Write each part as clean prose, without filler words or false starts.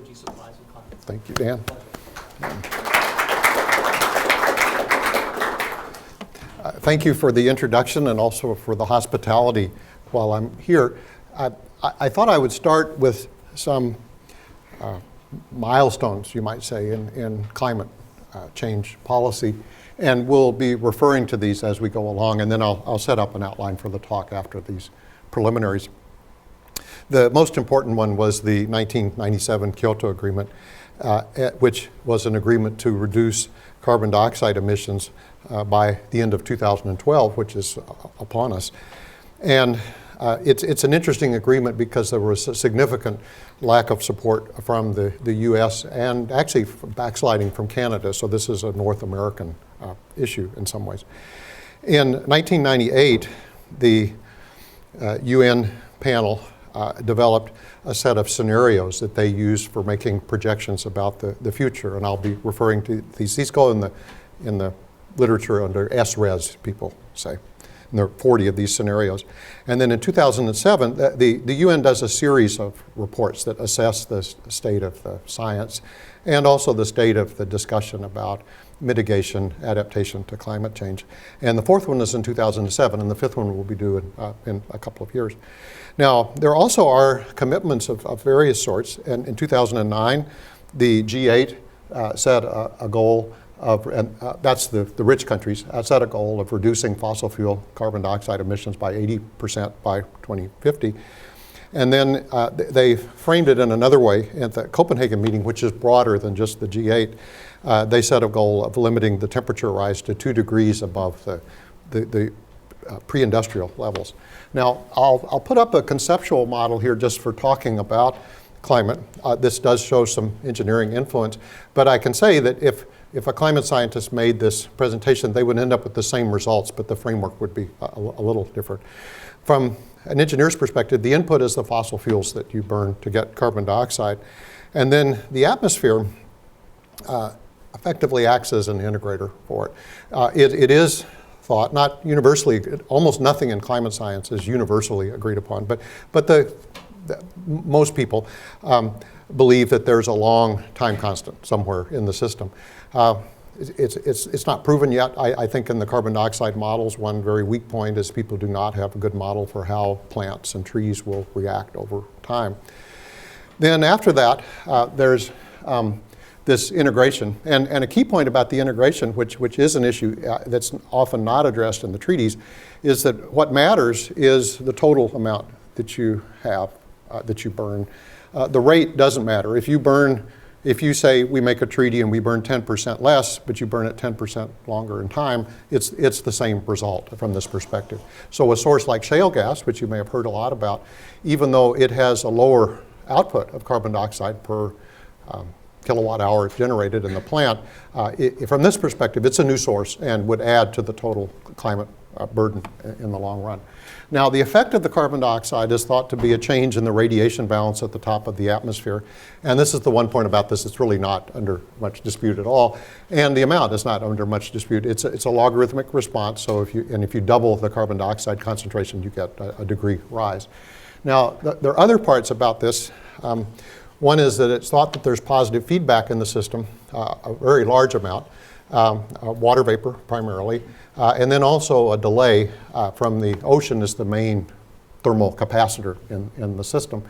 energy supplies and climate. Thank you, Dan. Thank you for the introduction and also for the hospitality while I'm here. I thought I would start with some milestones, you might say, in climate change policy. And we'll be referring to these as we go along, and then I'll set up an outline for the talk after these preliminaries. The most important one was the 1997 Kyoto Agreement, which was an agreement to reduce carbon dioxide emissions by the end of 2012, which is upon us. And it's an interesting agreement because there was a significant lack of support from the US and actually backsliding from Canada, so this is a North American issue in some ways. In 1998, the UN panel developed a set of scenarios that they used for making projections about the future, and I'll be referring to these. These go in the literature under SRES, people say. And there are 40 of these scenarios. And then in 2007, the UN does a series of reports that assess the state of the science and also the state of the discussion about mitigation, adaptation to climate change. And the fourth one is in 2007, and the fifth one will be due in a couple of years. Now, there also are commitments of various sorts. And in 2009, the G8 set a goal of, and that's the rich countries, set a goal of reducing fossil fuel carbon dioxide emissions by 80% by 2050. And then they framed it in another way at the Copenhagen meeting, which is broader than just the G8. They set a goal of limiting the temperature rise to 2 degrees above the pre-industrial levels. Now, I'll put up a conceptual model here just for talking about climate. This does show some engineering influence, but I can say that if a climate scientist made this presentation, they would end up with the same results, but the framework would be a little different. From an engineer's perspective, the input is the fossil fuels that you burn to get carbon dioxide. And then the atmosphere effectively acts as an integrator for it. It is thought, not universally, almost nothing in climate science is universally agreed upon, but most people believe that there's a long time constant somewhere in the system. It's not proven yet. I think in the carbon dioxide models, one very weak point is people do not have a good model for how plants and trees will react over time. Then after that, there's this integration. And a key point about the integration, which is an issue that's often not addressed in the treaties, is that what matters is the total amount that you have, that you burn. The rate doesn't matter. If you say we make a treaty and we burn 10% less, but you burn it 10% longer in time, it's the same result from this perspective. So a source like shale gas, which you may have heard a lot about, even though it has a lower output of carbon dioxide per kilowatt hour generated in the plant, from this perspective, it's a new source and would add to the total climate burden in the long run. Now, the effect of the carbon dioxide is thought to be a change in the radiation balance at the top of the atmosphere. And this is the one point about this that's really not under much dispute at all. And the amount is not under much dispute. It's a logarithmic response. So if you double the carbon dioxide concentration, you get a degree rise. Now, there are other parts about this. One is that it's thought that there's positive feedback in the system, a very large amount, water vapor primarily, and then also a delay from the ocean is the main thermal capacitor in the system.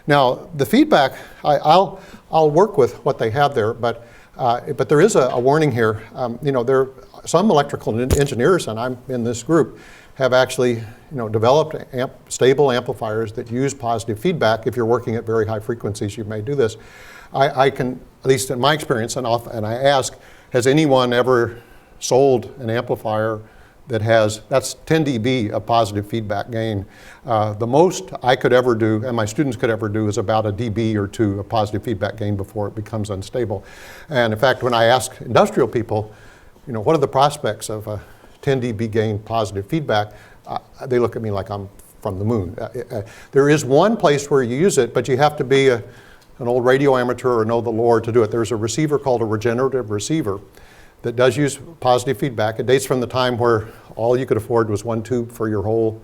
Now, the feedback, I'll work with what they have there, but there is a warning here. There are some electrical engineers, and I'm in this group, have actually developed stable amplifiers that use positive feedback. If you're working at very high frequencies, you may do this. I can, at least in my experience, and I ask, has anyone ever sold an amplifier that's 10 dB of positive feedback gain? The most I could ever do, and my students could ever do, is about a dB or 2 of positive feedback gain before it becomes unstable. And in fact, when I ask industrial people, what are the prospects of a 10 dB gain positive feedback, they look at me like I'm from the moon. There is one place where you use it, but you have to be an old radio amateur or know the lore to do it. There's a receiver called a regenerative receiver that does use positive feedback. It dates from the time where all you could afford was one tube for your whole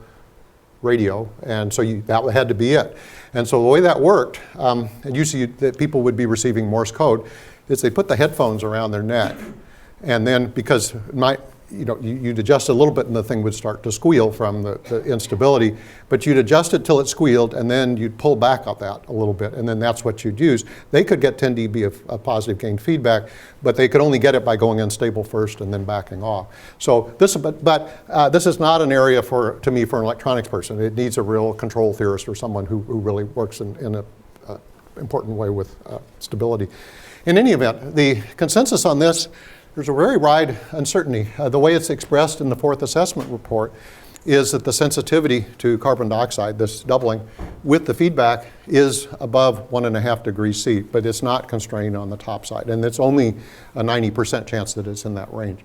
radio, and so that had to be it. And so the way that worked, and usually that people would be receiving Morse code, is they put the headphones around their neck, and then because you'd adjust a little bit and the thing would start to squeal from the instability, but you'd adjust it till it squealed and then you'd pull back on that a little bit, and then that's what you'd use. They could get 10 dB of positive gain feedback, but they could only get it by going unstable first and then backing off. So this is not an area for an electronics person. It needs a real control theorist or someone who really works in an important way with stability. In any event, the consensus on this, there's a very wide uncertainty. The way it's expressed in the fourth assessment report is that the sensitivity to carbon dioxide, this doubling, with the feedback is above 1.5 degrees C, but it's not constrained on the top side, and it's only a 90% chance that it's in that range.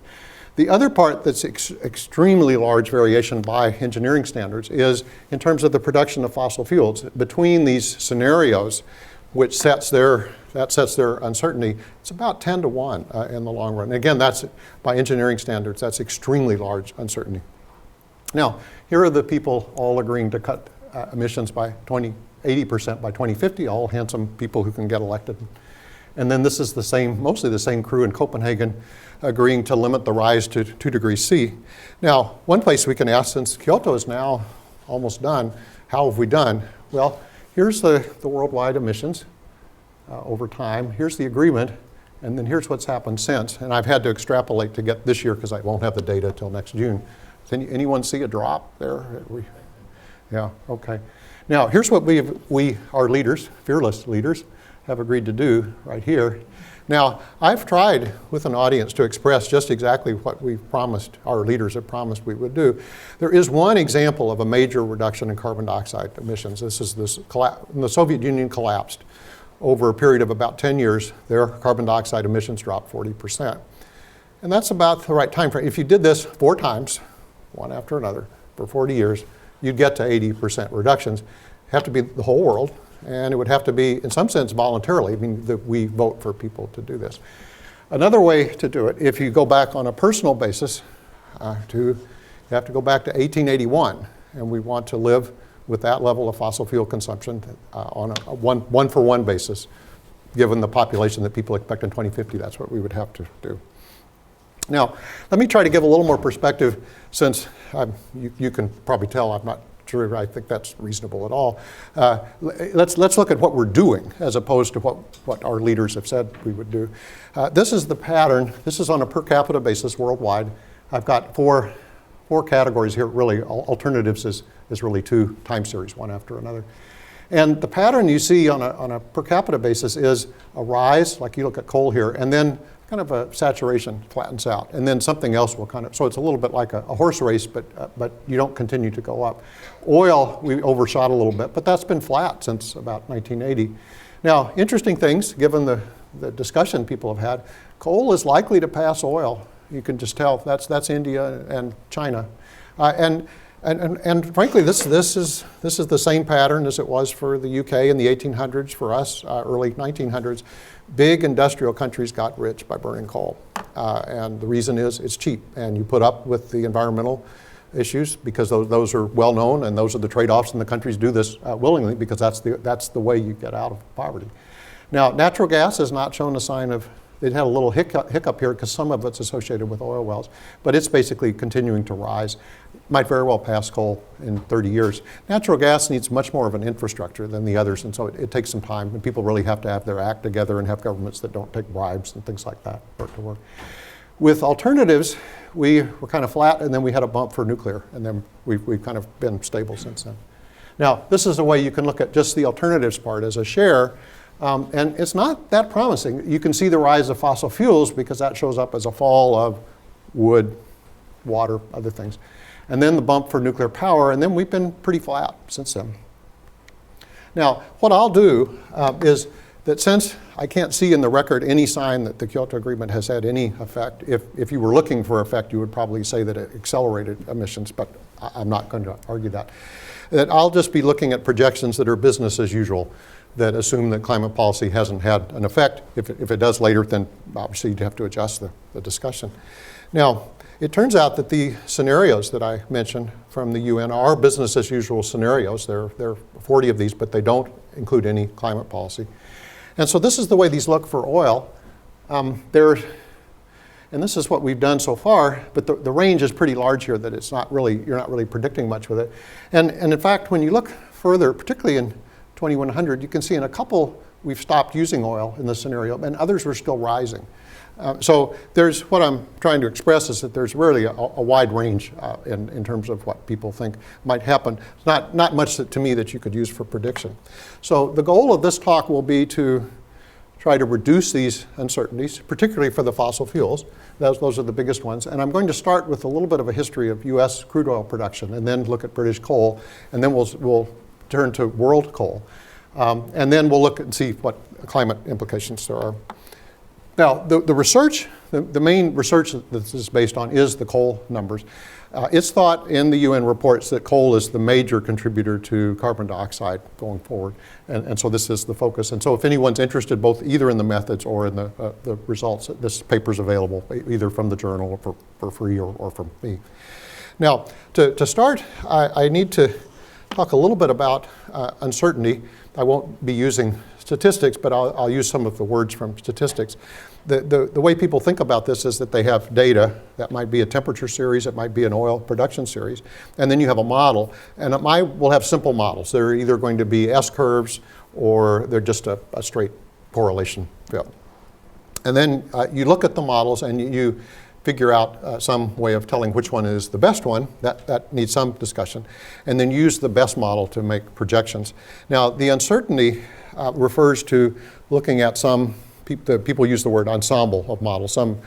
The other part that's extremely large variation by engineering standards is in terms of the production of fossil fuels. Between these scenarios, which sets their uncertainty, it's about 10 to 1 in the long run. And again, that's by engineering standards, that's extremely large uncertainty. Now, here are the people all agreeing to cut emissions by 80% by 2050, all handsome people who can get elected. And then this is mostly the same crew in Copenhagen agreeing to limit the rise to 2 degrees C. Now, one place we can ask, since Kyoto is now almost done, how have we done? Well, here's the worldwide emissions over time. Here's the agreement, and then here's what's happened since. And I've had to extrapolate to get this year because I won't have the data till next June. Does anyone see a drop there? Yeah, okay. Now, here's what our leaders, fearless leaders, have agreed to do right here. Now, I've tried with an audience to express just exactly what we've promised, our leaders have promised we would do. There is one example of a major reduction in carbon dioxide emissions. When the Soviet Union collapsed, over a period of about 10 years, their carbon dioxide emissions dropped 40%. And that's about the right time frame. If you did this 4 times, one after another, for 40 years, you'd get to 80% reductions. It'd have to be the whole world, and it would have to be, in some sense, voluntarily. I mean, that we vote for people to do this. Another way to do it, if you go back on a personal basis, you have to go back to 1881, and we want to live with that level of fossil fuel consumption on a one-for-one basis. Given the population that people expect in 2050, that's what we would have to do. Now, let me try to give a little more perspective, since you can probably tell I'm not sure I think that's reasonable at all. Let's look at what we're doing as opposed to what our leaders have said we would do. This is the pattern. This is on a per capita basis worldwide. I've got four categories here. Really, alternatives is really 2 time series, one after another. And the pattern you see on a per capita basis is a rise, like you look at coal here, and then kind of a saturation, flattens out, and then something else will kind of, so it's a little bit like a horse race, but you don't continue to go up. Oil, we overshot a little bit, but that's been flat since about 1980. Now, interesting things, given the discussion people have had, coal is likely to pass oil. You can just tell that's India and China. And frankly, this is the same pattern as it was for the UK in the 1800s, for us, early 1900s. Big industrial countries got rich by burning coal. And the reason is it's cheap, and you put up with the environmental issues because those are well known, and those are the trade-offs, and the countries do this willingly because that's the way you get out of poverty. Now, natural gas has not shown a sign of, it had a little hiccup here because some of it's associated with oil wells, but it's basically continuing to rise. Might very well pass coal in 30 years. Natural gas needs much more of an infrastructure than the others, and so it takes some time, and people really have to have their act together and have governments that don't take bribes and things like that for it to work. With alternatives, we were kind of flat, and then we had a bump for nuclear, and then we've kind of been stable since then. Now, this is a way you can look at just the alternatives part as a share, and it's not that promising. You can see the rise of fossil fuels because that shows up as a fall of wood, water, other things. And then the bump for nuclear power, and then we've been pretty flat since then. Now, what I'll do is that since I can't see in the record any sign that the Kyoto Agreement has had any effect, if you were looking for effect, you would probably say that it accelerated emissions, but I'm not going to argue that. That I'll just be looking at projections that are business as usual, that assume that climate policy hasn't had an effect. If it does later, then obviously you'd have to adjust the discussion. Now, it turns out that the scenarios that I mentioned from the UN are business as usual scenarios. There are 40 of these, but they don't include any climate policy. And so this is the way these look for oil. And this is what we've done so far, but the range is pretty large here that it's not really, you're not really predicting much with it. And in fact, when you look further, particularly in 2100, you can see in a couple we've stopped using oil in this scenario, and others were still rising. So there's, what I'm trying to express is that there's really a wide range in terms of what people think might happen. It's not much to me that you could use for prediction. So the goal of this talk will be to try to reduce these uncertainties, particularly for the fossil fuels. Those are the biggest ones. And I'm going to start with a little bit of a history of US crude oil production, and then look at British coal, and then we'll turn to world coal. And then we'll look and see what climate implications there are. Now, the research, the main research that this is based on is the coal numbers. It's thought in the UN reports that coal is the major contributor to carbon dioxide going forward. And so this is the focus. And so if anyone's interested both either in the methods or in the results, this paper's available either from the journal or for free or from me. Now, to start, I need to talk a little bit about uncertainty. I won't be using statistics, but I'll use some of the words from statistics. The way people think about this is that they have data. That might be a temperature series, it might be an oil production series, and then you have a model. And we'll have simple models. They're either going to be S-curves or they're just a straight correlation field. And then you look at the models and you figure out some way of telling which one is the best one. That needs some discussion. And then use the best model to make projections. Now, the uncertainty refers to looking at people use the word ensemble of models, some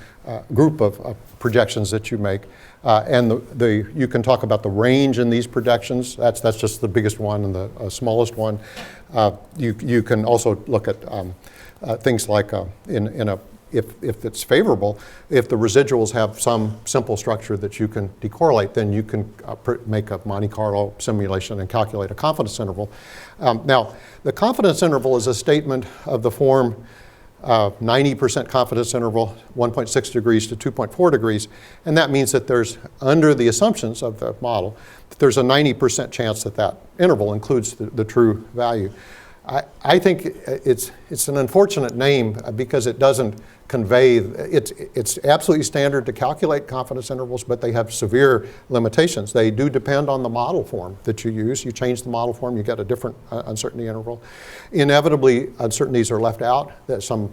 group of projections that you make. And you can talk about the range in these projections. That's just the biggest one and the smallest one. You can also look at things like if it's favorable, if the residuals have some simple structure that you can decorrelate, then you can make a Monte Carlo simulation and calculate a confidence interval. Now, the confidence interval is a statement of the form 90% confidence interval, 1.6 degrees to 2.4 degrees, and that means that there's, under the assumptions of the model, that there's a 90% chance that that interval includes the true value. I think it's an unfortunate name because it doesn't convey, it's absolutely standard to calculate confidence intervals, but they have severe limitations. They do depend on the model form that you use. You change the model form, you get a different uncertainty interval. Inevitably, uncertainties are left out. Some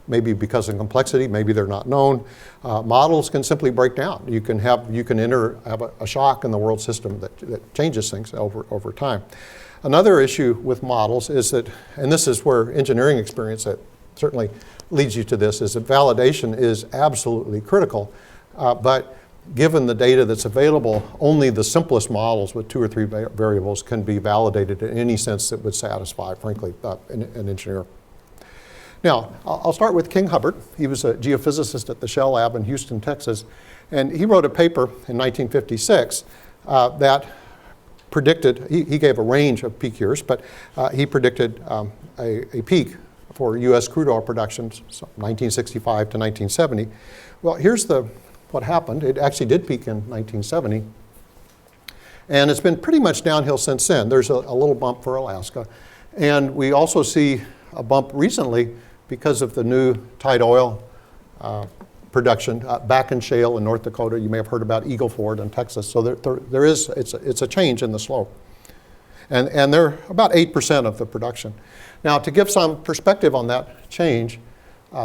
maybe because of complexity, maybe they're not known. Models can simply break down. You can have a shock in the world system that changes things over time. Another issue with models is that, and this is where engineering experience that certainly leads you to this, is that validation is absolutely critical. But given the data that's available, only the simplest models with 2 or 3 variables can be validated in any sense that would satisfy, frankly, an engineer. Now, I'll start with King Hubbard. He was a geophysicist at the Shell Lab in Houston, Texas. And he wrote a paper in 1956 that predicted, he gave a range of peak years, but he predicted a peak for US crude oil production, 1965 to 1970. Well, here's what happened. It actually did peak in 1970. And it's been pretty much downhill since then. There's a little bump for Alaska. And we also see a bump recently because of the new tight oil production back in shale in North Dakota. You may have heard about Eagle Ford in Texas. So it's a change in the slope. And they're about 8% of the production. Now, to give some perspective on that change,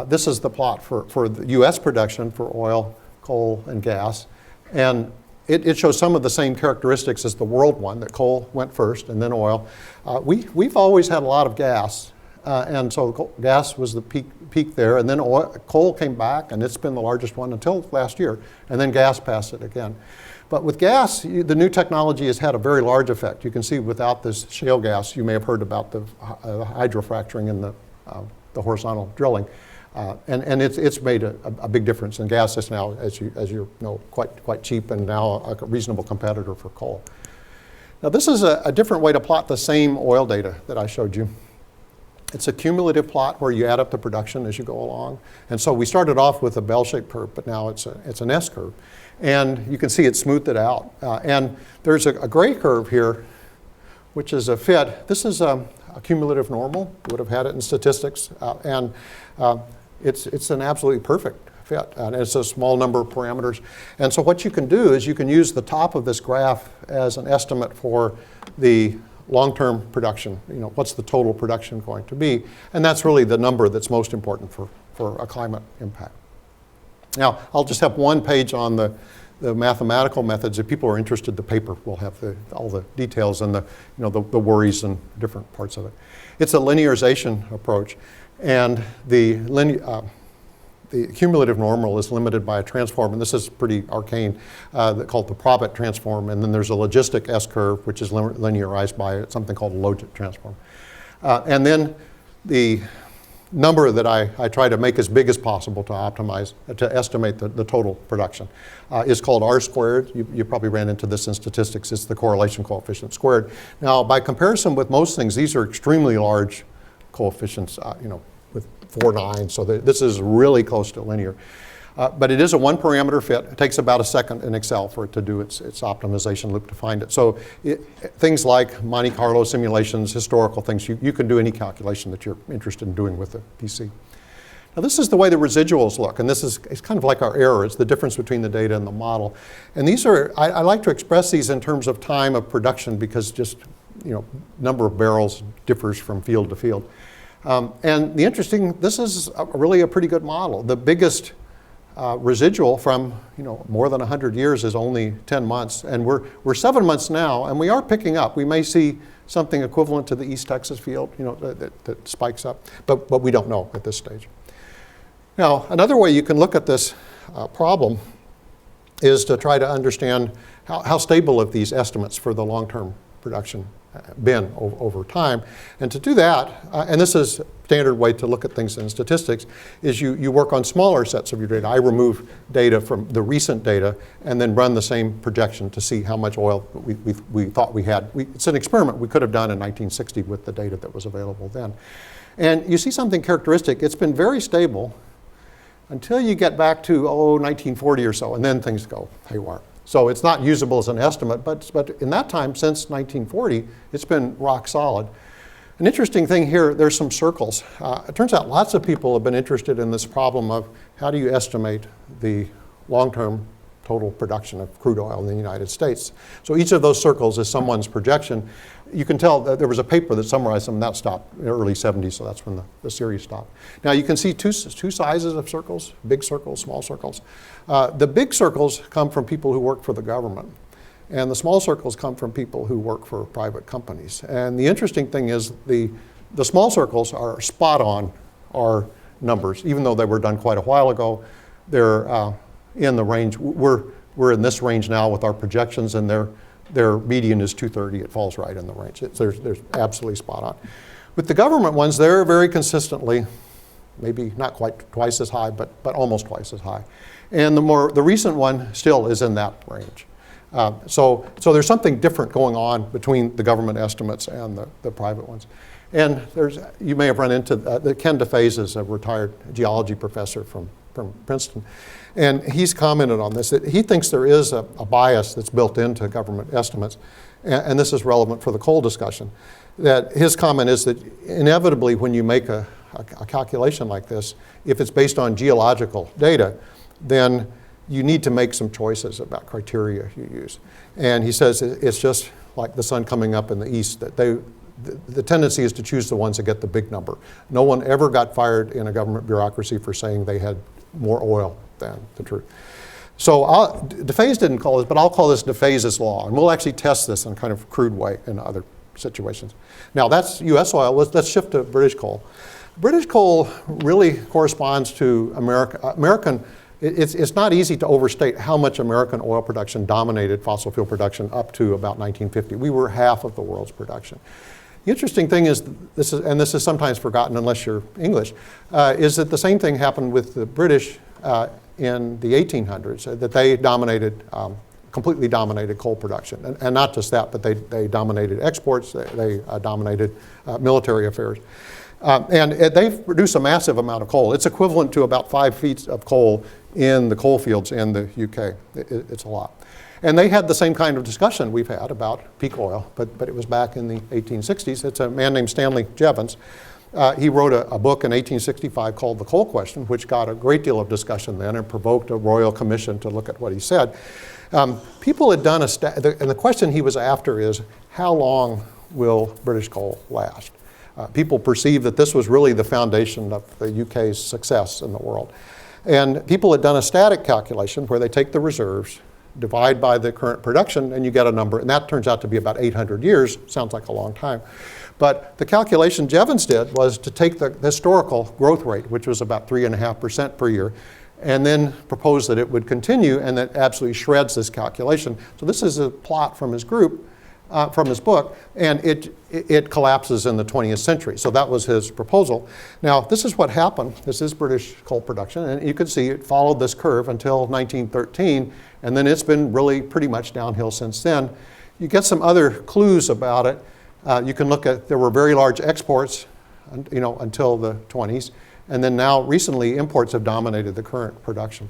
this is the plot for the US production for oil, coal, and gas. And it shows some of the same characteristics as the world one, that coal went first and then oil. We've always had a lot of gas. And so gas was the peak there, and then coal came back, and it's been the largest one until last year, and then gas passed it again. But with gas, the new technology has had a very large effect. You can see without this shale gas, you may have heard about the hydrofracturing and the horizontal drilling, and it's made a big difference. And gas is now, as you know, quite cheap and now a reasonable competitor for coal. Now, this is a different way to plot the same oil data that I showed you. It's a cumulative plot where you add up the production as you go along. And so we started off with a bell-shaped curve, but now it's an S-curve. And you can see it smoothed it out. And there's a gray curve here, which is a fit. This is a cumulative normal. You would have had it in statistics. It's an absolutely perfect fit. And it's a small number of parameters. And so what you can do is you can use the top of this graph as an estimate for the long-term production. What's the total production going to be? And that's really the number that's most important for a climate impact. Now, I'll just have one page on the mathematical methods. If people are interested, the paper will have all the details and the worries and different parts of it. It's a linearization approach, and the cumulative normal is limited by a transform, and this is pretty arcane, called the Probit transform, and then there's a logistic S-curve, which is linearized by something called a logit transform. And then the number that I try to make as big as possible to optimize, to estimate the total production, is called R squared. You probably ran into this in statistics. It's the correlation coefficient squared. Now, by comparison with most things, these are extremely large coefficients, with 4 nines, so this is really close to linear. But it is a one parameter fit. It takes about a second in Excel for it to do its optimization loop to find it. So things like Monte Carlo simulations, historical things, you can do any calculation that you're interested in doing with the PC. Now this is the way the residuals look, and it's kind of like our error. It's the difference between the data and the model. And these are, I like to express these in terms of time of production because just, number of barrels differs from field to field. And this is really a pretty good model. The biggest residual from more than 100 years is only 10 months, and we're 7 months now, and we are picking up. We may see something equivalent to the East Texas field, that spikes up, but we don't know at this stage. Now, another way you can look at this problem is to try to understand how stable have these estimates for the long-term production been over time. And to do that, and this is a standard way to look at things in statistics, is you work on smaller sets of your data. I remove data from the recent data and then run the same projection to see how much oil we thought we had. It's an experiment we could have done in 1960 with the data that was available then. And you see something characteristic. It's been very stable until you get back to, 1940 or so, and then things go haywire. So it's not usable as an estimate, but in that time, since 1940, it's been rock solid. An interesting thing here, there's some circles. It turns out lots of people have been interested in this problem of how do you estimate the long-term total production of crude oil in the United States. So each of those circles is someone's projection. You can tell that there was a paper that summarized them, and that stopped in the early 70s, so that's when the series stopped. Now you can see two sizes of circles, big circles, small circles. The big circles come from people who work for the government, and the small circles come from people who work for private companies. And the interesting thing is the small circles are spot on our numbers, even though they were done quite a while ago. They're in the range. We're in this range now with our projections, and their median is 230. It falls right in the range. They're absolutely spot on. With the government ones, they're very consistently, maybe not quite twice as high, but almost twice as high. And the recent one still is in that range. So there's something different going on between the government estimates and the private ones. And you may have run into Ken DeFaze is a retired geology professor from Princeton. And he's commented on this, that he thinks there is a bias that's built into government estimates, and this is relevant for the coal discussion, that his comment is that inevitably when you make a calculation like this, if it's based on geological data, then you need to make some choices about criteria you use. And he says it's just like the sun coming up in the east, that the tendency is to choose the ones that get the big number. No one ever got fired in a government bureaucracy for saying they had more oil than the truth. So DeFaze didn't call this, but I'll call this DeFaze's law, and we'll actually test this in kind of crude way in other situations. Now that's U.S. oil. Let's shift to British coal. British coal really corresponds to American. It's not easy to overstate how much American oil production dominated fossil fuel production up to about 1950. We were half of the world's production. The interesting thing is, this is sometimes forgotten unless you're English, is that the same thing happened with the British in the 1800s, that they completely dominated coal production. And not just that, but they dominated exports, they dominated military affairs. And they've produced a massive amount of coal. It's equivalent to about 5 feet of coal in the coal fields in the UK. It's a lot. And they had the same kind of discussion we've had about peak oil, but it was back in the 1860s. It's a man named Stanley Jevons. He wrote a book in 1865 called The Coal Question, which got a great deal of discussion then and provoked a royal commission to look at what he said. People had done and the question he was after is, how long will British coal last? People perceived that this was really the foundation of the UK's success in the world. And people had done a static calculation where they take the reserves, divide by the current production, and you get a number. And that turns out to be about 800 years. Sounds like a long time. But the calculation Jevons did was to take the historical growth rate, which was about 3.5% per year, and then propose that it would continue, and that absolutely shreds this calculation. So this is a plot from his group, from his book, and it collapses in the 20th century. So that was his proposal. Now, this is what happened. This is British coal production, and you can see it followed this curve until 1913, and then it's been really pretty much downhill since then. You get some other clues about it. You can look at, there were very large exports, until the 20s, and then now recently imports have dominated the current production.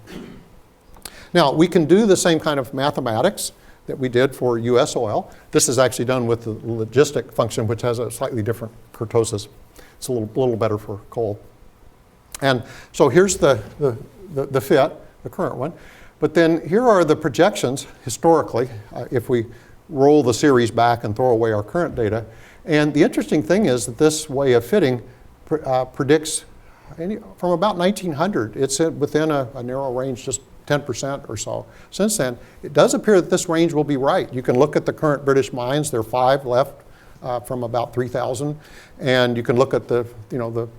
Now, we can do the same kind of mathematics that we did for US oil. This is actually done with the logistic function, which has a slightly different kurtosis. It's a little better for coal. And so here's the fit, the current one. But then here are the projections historically, if we roll the series back and throw away our current data. And the interesting thing is that this way of fitting predicts from about 1900. It's within a narrow range, just 10% or so. Since then, it does appear that this range will be right. You can look at the current British mines. There are 5 left from about 3,000. And you can look at the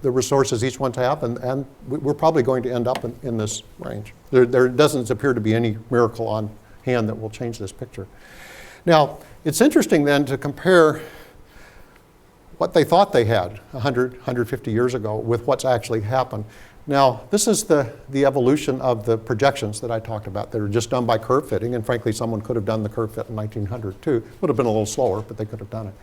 resources each one's have, and we're probably going to end up in this range. There doesn't appear to be any miracle on hand that will change this picture. Now, it's interesting then to compare what they thought they had 100, 150 years ago with what's actually happened. Now, this is the evolution of the projections that I talked about that are just done by curve fitting, and frankly, someone could have done the curve fit in 1900 too. Would have been a little slower, but they could have done it.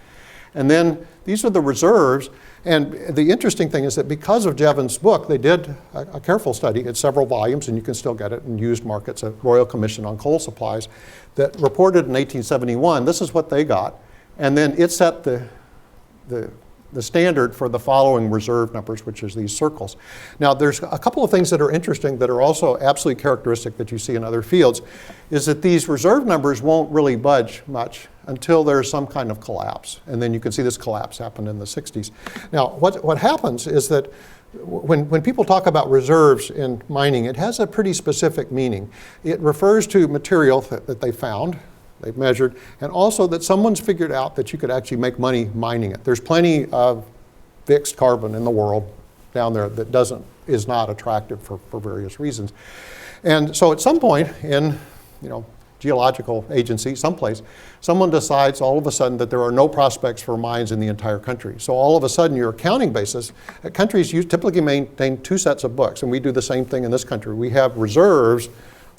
And then these are the reserves, and the interesting thing is that because of Jevons' book, they did a careful study. It's several volumes, and you can still get it in used markets, a Royal Commission on Coal Supplies, that reported in 1871, this is what they got, and then it set the standard for the following reserve numbers, which is these circles. Now, there's a couple of things that are interesting that are also absolutely characteristic that you see in other fields, is that these reserve numbers won't really budge much until there's some kind of collapse. And then you can see this collapse happened in the 60s. Now, what happens is that when people talk about reserves in mining, it has a pretty specific meaning. It refers to material that they found, they've measured, and also that someone's figured out that you could actually make money mining it. There's plenty of fixed carbon in the world down there that is not attractive for various reasons. And so at some point in, geological agency, someplace, someone decides all of a sudden that there are no prospects for mines in the entire country. So all of a sudden your accounting basis, countries typically maintain 2 sets of books, and we do the same thing in this country. We have reserves,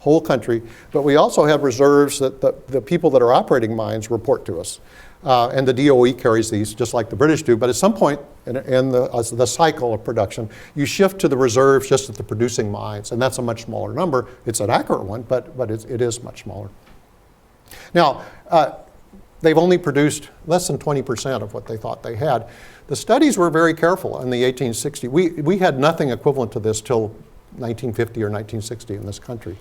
whole country, but we also have reserves that the people that are operating mines report to us. And the DOE carries these just like the British do, but at some point in the cycle of production, you shift to the reserves just at the producing mines, and that's a much smaller number. It's an accurate one, but it is much smaller. Now, they've only produced less than 20% of what they thought they had. The studies were very careful in the 1860s. We had nothing equivalent to this till 1950 or 1960 in this country.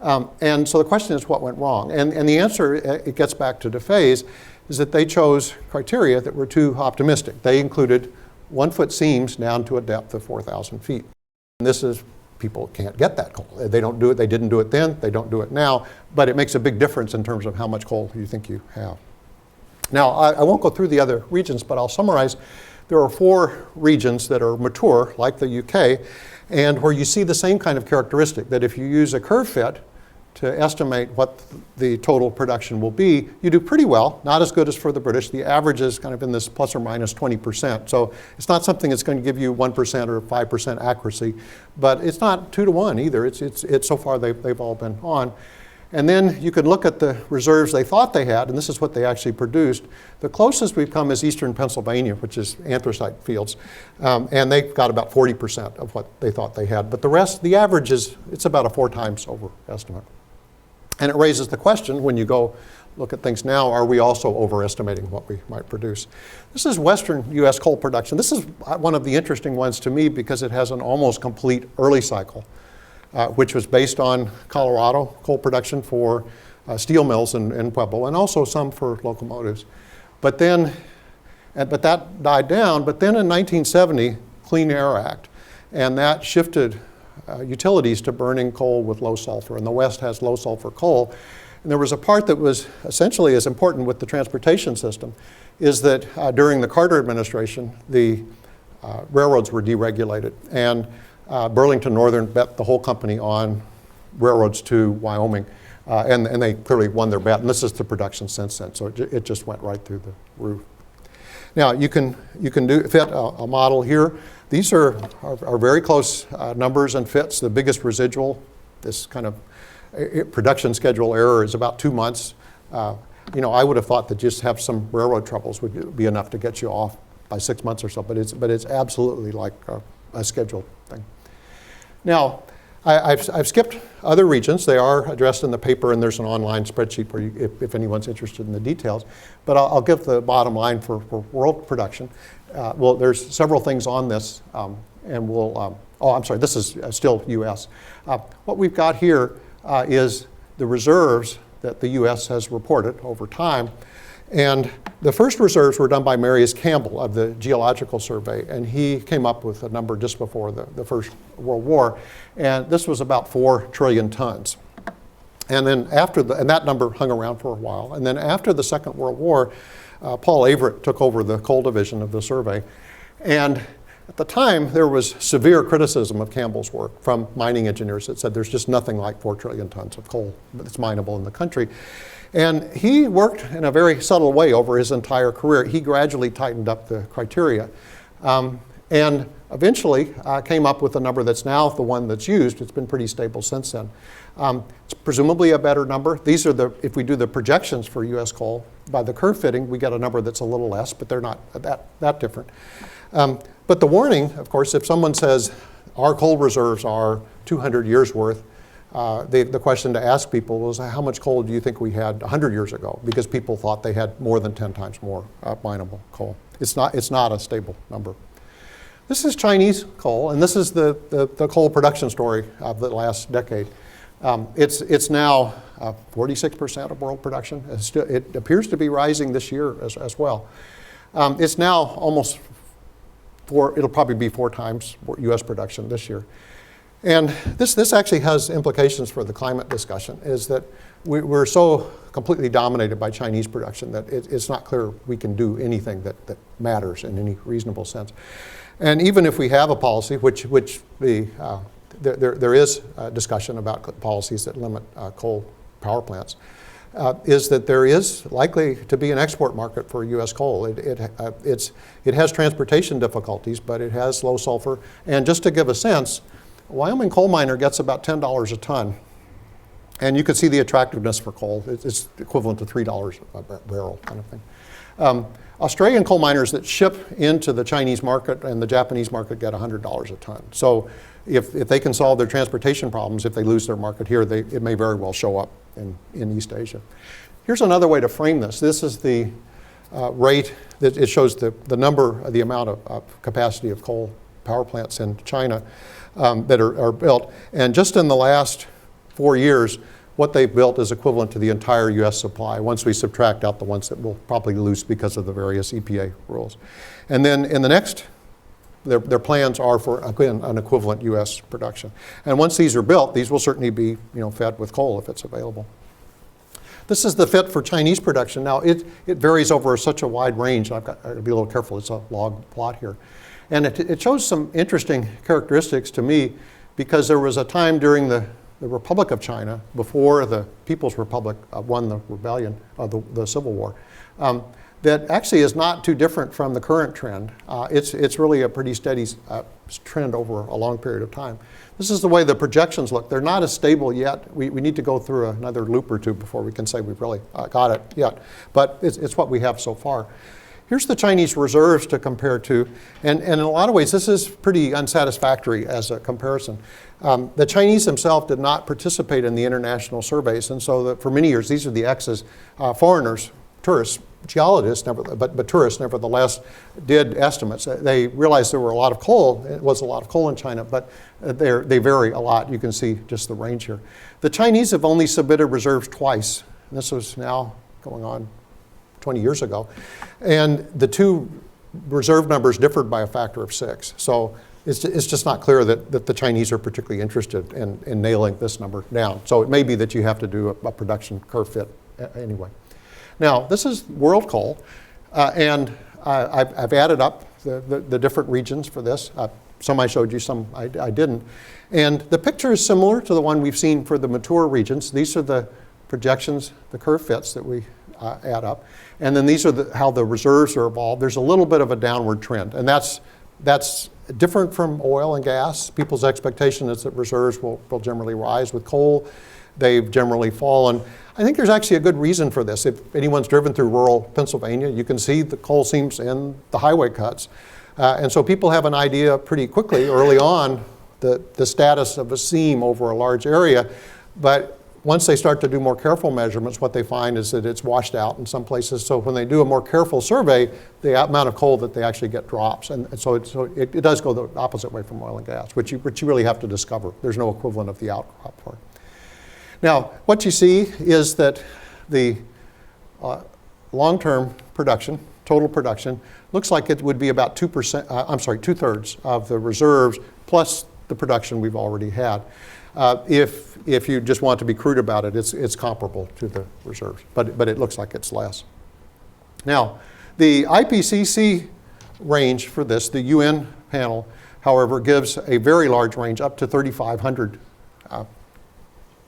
And so the question is, what went wrong? And the answer, it gets back to DeFay's, is that they chose criteria that were too optimistic. They included 1-foot seams down to a depth of 4,000 feet. And this is, people can't get that coal. They don't do it, they didn't do it then, they don't do it now, but it makes a big difference in terms of how much coal you think you have. Now, I won't go through the other regions, but I'll summarize. There are 4 regions that are mature, like the UK, and where you see the same kind of characteristic, that if you use a curve fit to estimate what the total production will be, you do pretty well, not as good as for the British. The average is kind of in this plus or minus 20%. So it's not something that's going to give you 1% or 5% accuracy, but it's not 2 to 1 either. It's so far they've all been on. And then you can look at the reserves they thought they had, and this is what they actually produced. The closest we've come is eastern Pennsylvania, which is anthracite fields. And they've got about 40% of what they thought they had. But the rest, the average is, it's about a 4 times overestimate. And it raises the question, when you go look at things now, are we also overestimating what we might produce? This is western US coal production. This is one of the interesting ones to me because it has an almost complete early cycle. Which was based on Colorado coal production for steel mills in Pueblo, and also some for locomotives. But that died down. But then in 1970, Clean Air Act, and that shifted utilities to burning coal with low sulfur. And the West has low sulfur coal. And there was a part that was essentially as important with the transportation system, is that during the Carter administration, the railroads were deregulated. And Burlington Northern bet the whole company on railroads to Wyoming, and they clearly won their bet. And this is the production since then, so it just went right through the roof. Now you can fit a model here. These are very close numbers and fits. The biggest residual, this kind of production schedule error, is about 2 months. I would have thought that just have some railroad troubles would be enough to get you off by 6 months or so, but it's absolutely like a scheduled thing. Now, I've skipped other regions. They are addressed in the paper, and there's an online spreadsheet where if anyone's interested in the details. But I'll give the bottom line for world production. Well, there's several things on this, and we'll, I'm sorry, this is still US. What we've got here is the reserves that the US has reported over time. And the first reserves were done by Marius Campbell of the Geological Survey, and he came up with a number just before the First World War, and this was about 4 trillion tons. And then and that number hung around for a while. And then after the Second World War, Paul Averitt took over the coal division of the survey. And at the time, there was severe criticism of Campbell's work from mining engineers that said there's just nothing like 4 trillion tons of coal that's mineable in the country. And he worked in a very subtle way over his entire career. He gradually tightened up the criteria and eventually came up with a number that's now the one that's used. It's been pretty stable since then. It's presumably a better number. These are if we do the projections for US coal, by the curve fitting, we get a number that's a little less, but they're not that different. But the warning, of course, if someone says our coal reserves are 200 years worth, the question to ask people was, how much coal do you think we had 100 years ago? Because people thought they had more than 10 times more mineable coal. It's not a stable number. This is Chinese coal, and this is the coal production story of the last decade. It's now 46% of world production. It appears to be rising this year as well. It's now almost it'll probably be 4 times US production this year. And this actually has implications for the climate discussion, is that we're so completely dominated by Chinese production that it's not clear we can do anything that matters in any reasonable sense. And even if we have a policy, which there is a discussion about policies that limit coal power plants, is that there is likely to be an export market for US coal. It has transportation difficulties, but it has low sulfur. And just to give a sense, a Wyoming coal miner gets about $10 a ton. And you can see the attractiveness for coal. It's equivalent to $3 a barrel kind of thing. Australian coal miners that ship into the Chinese market and the Japanese market get $100 a ton. So if they can solve their transportation problems, if they lose their market here, it may very well show up in East Asia. Here's another way to frame this. This is the rate that it shows the amount of capacity of coal power plants in China that are built. And just in the last 4 years, what they've built is equivalent to the entire US supply once we subtract out the ones that will probably lose because of the various EPA rules. And then in the next, their plans are for, again, an equivalent US production. And once these are built, these will certainly be fed with coal if it's available. This is the fit for Chinese production. Now, it varies over such a wide range. I've got to be a little careful. It's a log plot here. And it shows some interesting characteristics to me because there was a time during the Republic of China, before the People's Republic won the rebellion, the Civil War, that actually is not too different from the current trend. It's really a pretty steady trend over a long period of time. This is the way the projections look. They're not as stable yet. We need to go through another loop or two before we can say we've really got it yet. But it's what we have so far. Here's the Chinese reserves to compare to. And in a lot of ways, this is pretty unsatisfactory as a comparison. The Chinese themselves did not participate in the international surveys. And so for many years, these are the X's. Foreigners, tourists, geologists, but tourists nevertheless did estimates. They realized there were a lot of coal. It was a lot of coal in China, but they vary a lot. You can see just the range here. The Chinese have only submitted reserves twice. And this was now going on 20 years ago. And the two reserve numbers differed by a factor of 6. So it's just not clear that the Chinese are particularly interested in nailing this number down. So it may be that you have to do a production curve fit anyway. Now, this is world coal, and I've added up the different regions for this. Some I showed you, some I didn't. And the picture is similar to the one we've seen for the mature regions. These are the projections, the curve fits that we add up. And then these are how the reserves are evolved. There's a little bit of a downward trend, and that's different from oil and gas. People's expectation is that reserves will generally rise. With coal, they've generally fallen. I think there's actually a good reason for this. If anyone's driven through rural Pennsylvania, you can see the coal seams in the highway cuts. And so people have an idea pretty quickly, early on, the status of a seam over a large area. But once they start to do more careful measurements, what they find is that it's washed out in some places. So when they do a more careful survey, the amount of coal that they actually get drops. And so it does go the opposite way from oil and gas, which you really have to discover. There's no equivalent of the outcrop for it. Now, what you see is that the long-term production, total production, looks like it would be about 2/3 of the reserves plus the production we've already had. If you just want to be crude about it, it's comparable to the reserves, but it looks like it's less. Now, the IPCC range for this, the UN panel, however, gives a very large range up to 3,500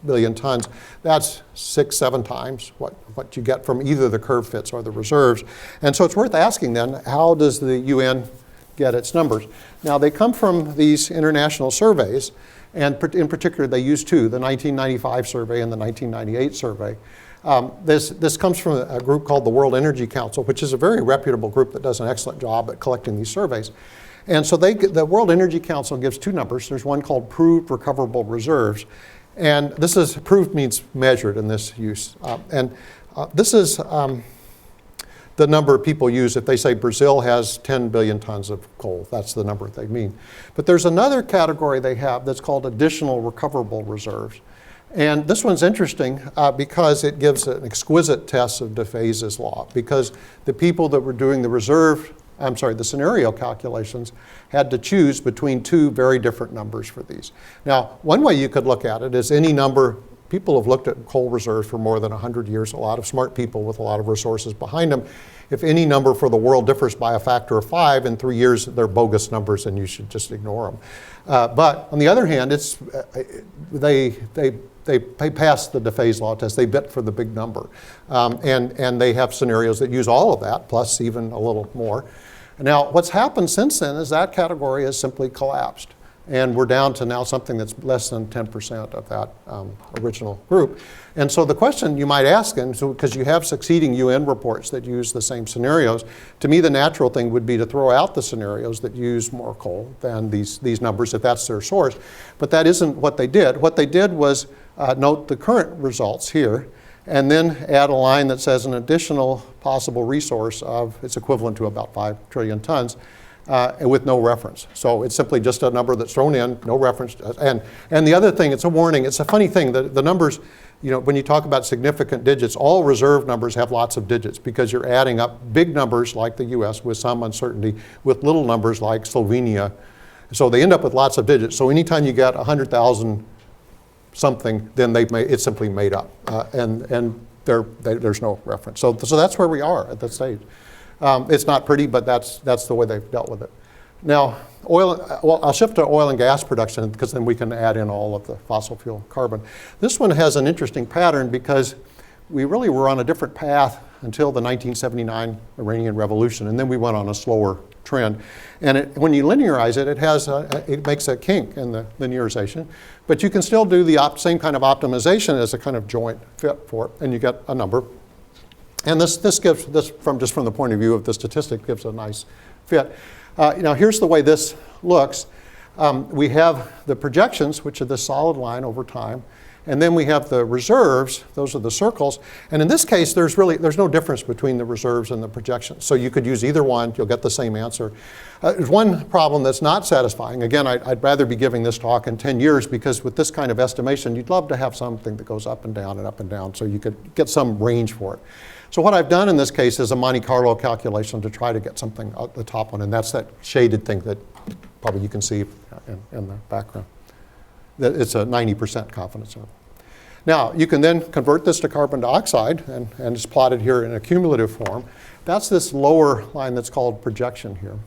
billion tons. That's 6-7 times what you get from either the curve fits or the reserves. And so it's worth asking then, how does the UN get its numbers? Now, they come from these international surveys, and in particular, they use two, the 1995 survey and the 1998 survey. This comes from a group called the World Energy Council, which is a very reputable group that does an excellent job at collecting these surveys. And so the World Energy Council gives two numbers. There's one called proved recoverable reserves. And this is, proved means measured in this use. This is the number people use if they say Brazil has 10 billion tons of coal. That's the number they mean. But there's another category they have that's called additional recoverable reserves. And this one's interesting because it gives an exquisite test of DeFaze's law, because the people that were doing the scenario calculations had to choose between two very different numbers for these. Now, one way you could look at it is any number. People have looked at coal reserves for more than 100 years, a lot of smart people with a lot of resources behind them. If any number for the world differs by a factor of 5 in 3 years, they're bogus numbers and you should just ignore them. But on the other hand, they pass the DeFaze law test. They bet for the big number. And they have scenarios that use all of that, plus even a little more. Now, what's happened since then is that category has simply collapsed. And we're down to now something that's less than 10% of that original group. And so the question you might ask, and so because you have succeeding UN reports that use the same scenarios, to me the natural thing would be to throw out the scenarios that use more coal than these numbers, if that's their source. But that isn't what they did. What they did was note the current results here, and then add a line that says an additional possible resource of, it's equivalent to about 5 trillion tons, and with no reference. So it's simply just a number that's thrown in, no reference. And the other thing, it's a warning. It's a funny thing. The numbers, when you talk about significant digits, all reserve numbers have lots of digits because you're adding up big numbers like the US with some uncertainty with little numbers like Slovenia. So they end up with lots of digits. So anytime you get 100,000 something, then it's simply made up. And there's no reference. So that's where we are at that stage. It's not pretty, but that's the way they've dealt with it. Now, I'll shift to oil and gas production because then we can add in all of the fossil fuel carbon. This one has an interesting pattern because we really were on a different path until the 1979 Iranian Revolution, and then we went on a slower trend. And when you linearize it, it makes a kink in the linearization, but you can still do the same kind of optimization as a kind of joint fit for it, and you get a number. And this gives, from the point of view of the statistic, gives a nice fit. Now here's the way this looks. We have the projections, which are the solid line over time, and then we have the reserves, those are the circles. And in this case, there's no difference between the reserves and the projections. So you could use either one, you'll get the same answer. There's one problem that's not satisfying. Again, I'd rather be giving this talk in 10 years because with this kind of estimation, you'd love to have something that goes up and down, so you could get some range for it. So what I've done in this case is a Monte Carlo calculation to try to get something at the top one, and that's that shaded thing that probably you can see in the background. It's a 90% confidence interval. Now, you can then convert this to carbon dioxide, and it's plotted here in a cumulative form. That's this lower line that's called projection here.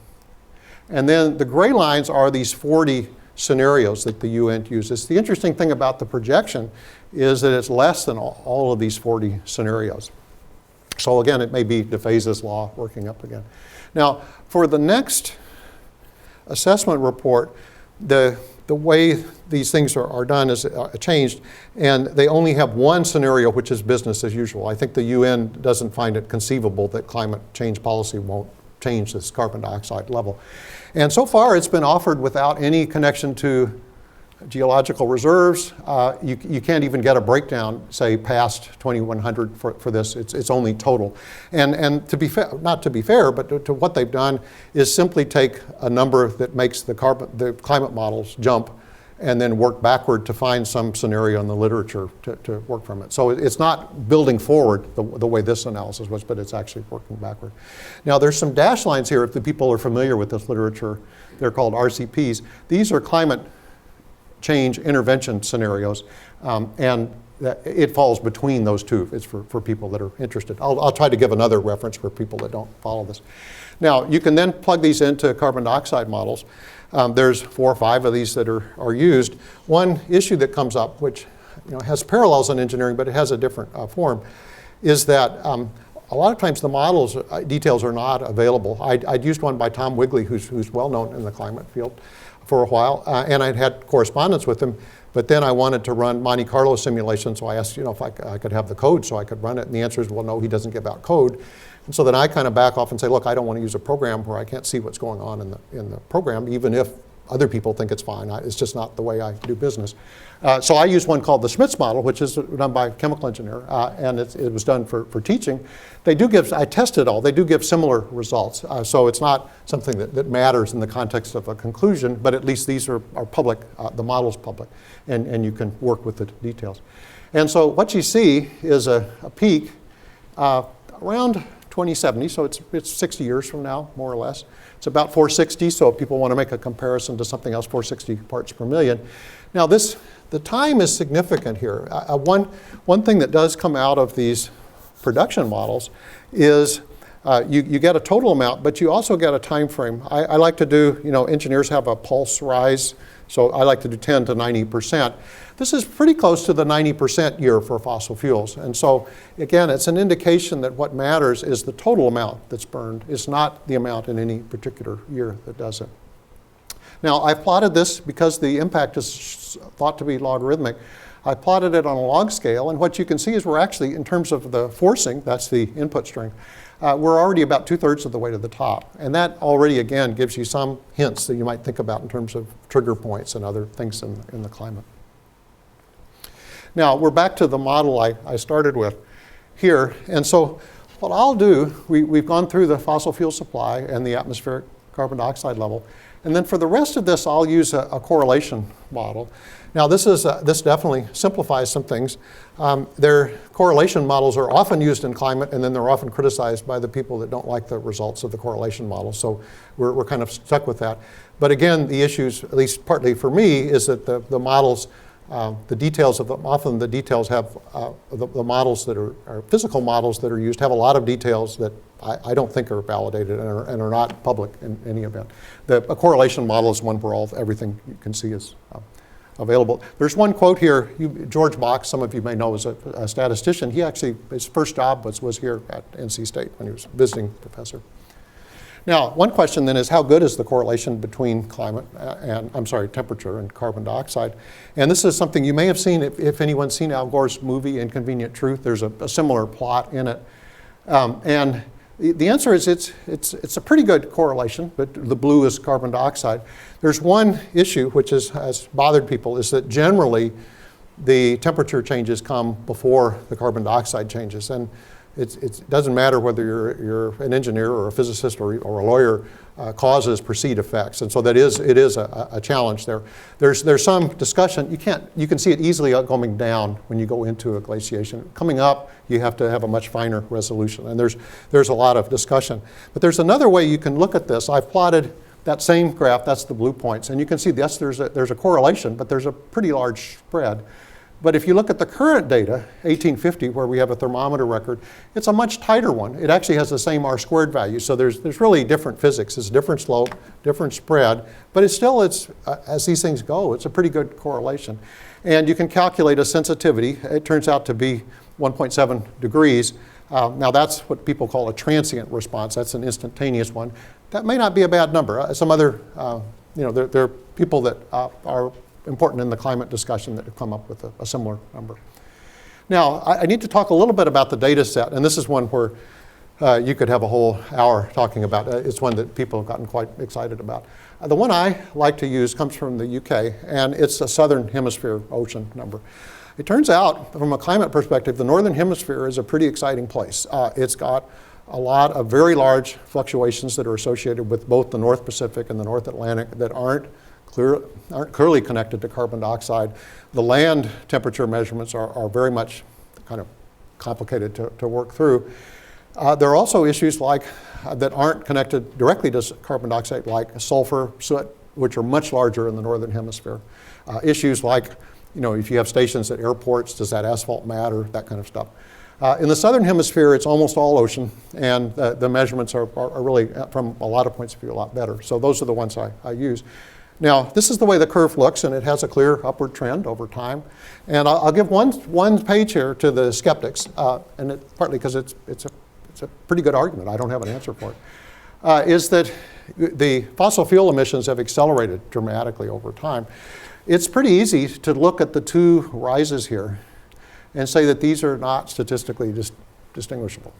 And then the gray lines are these 40 scenarios that the UN uses. The interesting thing about the projection is that it's less than all of these 40 scenarios. So again, it may be DePhase's law working up again. Now, for the next assessment report, the way these things are done is changed, and they only have one scenario, which is business as usual. I think the UN doesn't find it conceivable that climate change policy won't change this carbon dioxide level. And so far, it's been offered without any connection to geological reserves. You can't even get a breakdown, say, past 2100 for this. It's only total. And to be fair, not to be fair, but to what they've done is simply take a number that makes the climate models jump and then work backward to find some scenario in the literature to work from it. So it's not building forward the way this analysis was, but it's actually working backward. Now there's some dash lines here. If the people are familiar with this literature, they're called RCPs. These are climate change intervention scenarios, and it falls between those two. It's for people that are interested. I'll try to give another reference for people that don't follow this. Now, you can then plug these into carbon dioxide models. There's 4 or 5 of these that are used. One issue that comes up, which has parallels in engineering, but it has a different form, is that a lot of times the models details are not available. I'd used one by Tom Wigley, who's well known in the climate field, for a while, and I'd had correspondence with him, but then I wanted to run Monte Carlo simulations, so I asked if I could have the code so I could run it, and the answer is, well, no, he doesn't give out code. And so then I kind of back off and say, look, I don't want to use a program where I can't see what's going on in the program, even if other people think it's fine. It's just not the way I do business. So I use one called the Schmitz model, which is done by a chemical engineer, and it was done for teaching. They do give, I tested all, they do give similar results. So it's not something that matters in the context of a conclusion, but at least these are public, the model's public, and you can work with the details. And so what you see is a peak around 2070, so it's 60 years from now, more or less. It's about 460, so if people want to make a comparison to something else, 460 parts per million. Now the time is significant here. One thing that does come out of these production models is you get a total amount, but you also get a time frame. I like to do, engineers have a pulse rise, so I like to do 10 to 90%. This is pretty close to the 90% year for fossil fuels. And so, again, it's an indication that what matters is the total amount that's burned. It's not the amount in any particular year that does it. Now, I plotted this because the impact is thought to be logarithmic. I plotted it on a log scale, and what you can see is we're actually, in terms of the forcing, that's the input strength, we're already about 2/3 of the way to the top. And that already, again, gives you some hints that you might think about in terms of trigger points and other things in the climate. Now, we're back to the model I started with here. And so what I'll do, we've gone through the fossil fuel supply and the atmospheric carbon dioxide level. And then for the rest of this, I'll use a correlation model. Now, this definitely simplifies some things. Their correlation models are often used in climate, and then they're often criticized by the people that don't like the results of the correlation model. So we're kind of stuck with that. But again, the issues, at least partly for me, is that the models, the details of them, often the details have, the models that are physical models that are used have a lot of details that I don't think are validated and are not public in any event. A correlation model is one where everything you can see is available. There's one quote here. George Bach, some of you may know, is a statistician. He actually, his first job was here at NC State when he was visiting professor. Now, one question then is, how good is the correlation between temperature and carbon dioxide? And this is something you may have seen, if anyone's seen Al Gore's movie, Inconvenient Truth. There's a similar plot in it. And the answer is it's a pretty good correlation, but the blue is carbon dioxide. There's one issue which has bothered people, is that generally the temperature changes come before the carbon dioxide changes. And it doesn't matter whether you're an engineer or a physicist or a lawyer, causes precede effects. And so it is a challenge there. There's some discussion. You can see it easily going down when you go into a glaciation. Coming up, you have to have a much finer resolution. And there's a lot of discussion. But there's another way you can look at this. I've plotted that same graph. That's the blue points. And you can see, yes, there's a correlation, but there's a pretty large spread. But if you look at the current data, 1850, where we have a thermometer record, it's a much tighter one. It actually has the same R squared value. So there's really different physics. It's a different slope, different spread. But it's as these things go, it's a pretty good correlation. And you can calculate a sensitivity. It turns out to be 1.7 degrees. Now that's what people call a transient response. That's an instantaneous one. That may not be a bad number. Some other, there are people that are important in the climate discussion that have come up with a similar number. Now, I need to talk a little bit about the data set, and this is one where you could have a whole hour talking about. It's one that people have gotten quite excited about. The one I like to use comes from the UK, and it's a southern hemisphere ocean number. It turns out, from a climate perspective, the northern hemisphere is a pretty exciting place. It's got a lot of very large fluctuations that are associated with both the North Pacific and the North Atlantic that aren't clearly connected to carbon dioxide. The land temperature measurements are very much kind of complicated to work through. There are also issues that aren't connected directly to carbon dioxide, like sulfur, soot, which are much larger in the northern hemisphere. Issues like, if you have stations at airports, does that asphalt matter, that kind of stuff. In the southern hemisphere, it's almost all ocean, and the measurements are really, from a lot of points of view, a lot better. So those are the ones I use. Now, this is the way the curve looks, and it has a clear upward trend over time. And I'll give one page here to the skeptics, and partly because it's a pretty good argument. I don't have an answer for it. Is that the fossil fuel emissions have accelerated dramatically over time. It's pretty easy to look at the two rises here and say that these are not statistically distinguishable.